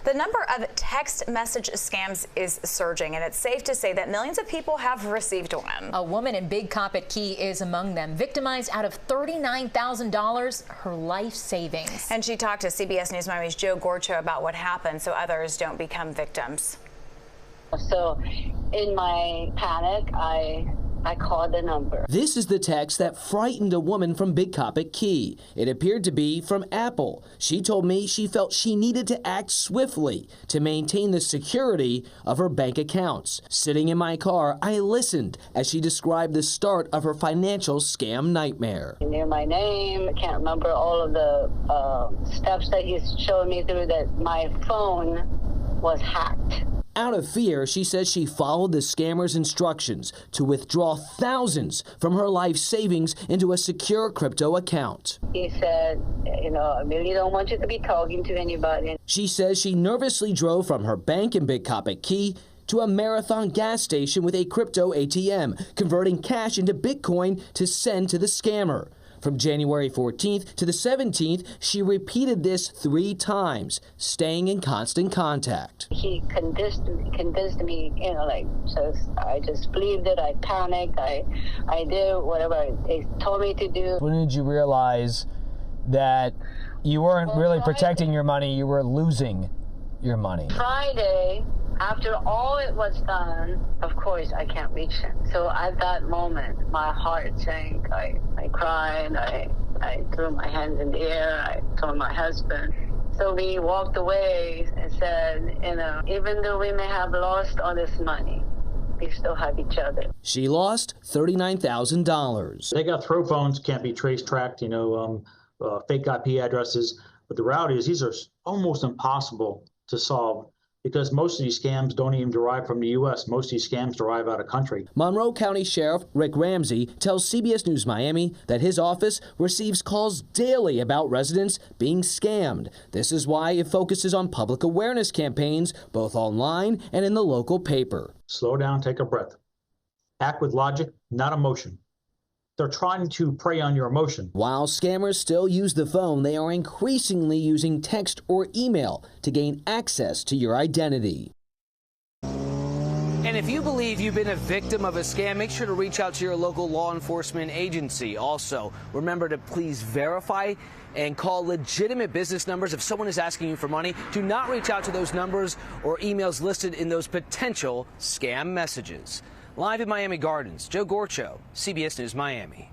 The number of text message scams is surging, and it's safe to say that millions of people have received one. A woman in Big Coppitt Key is among them, victimized out of $39,000, her life savings. And she talked to CBS News Miami's Joe Gorchow about what happened so others don't become victims. So in my panic, I called the number. This is the text that frightened a woman from Big Coppitt Key. It appeared to be from Apple. She told me she felt she needed to act swiftly to maintain the security of her bank accounts. Sitting in my car, I listened as she described the start of her financial scam nightmare. He knew my name. I can't remember all of the steps that he's showing me through, that my phone was hacked. Out of fear, she says she followed the scammer's instructions to withdraw thousands from her life savings into a secure crypto account. He said, I really don't want you to be talking to anybody. She says she nervously drove from her bank in Big Coppitt Key to a Marathon gas station with a crypto ATM, converting cash into Bitcoin to send to the scammer. From January 14th to the 17th, she repeated this 3 times, staying in constant contact. He convinced me, so I just believed it. I panicked. I did whatever they told me to do. When did you realize that you weren't really protecting your money, you were losing your money? Friday, after all it was done, of course I can't reach him. So at that moment, my heart sank. I cried. I threw my hands in the air. I told my husband. So we walked away and said, even though we may have lost all this money, we still have each other. She lost $39,000. They got throw phones, can't be tracked, fake IP addresses. But the reality is these are almost impossible to solve, because most of these scams don't even derive from the U.S. Most of these scams derive out of country. Monroe County Sheriff Rick Ramsey tells CBS News Miami that his office receives calls daily about residents being scammed. This is why it focuses on public awareness campaigns, both online and in the local paper. Slow down, take a breath. Act with logic, not emotion. They're trying to prey on your emotion. While scammers still use the phone, they are increasingly using text or email to gain access to your identity. And if you believe you've been a victim of a scam, make sure to reach out to your local law enforcement agency. Also, remember to please verify and call legitimate business numbers. If someone is asking you for money, do not reach out to those numbers or emails listed in those potential scam messages. Live in Miami Gardens, Joe Gorchow, CBS News Miami.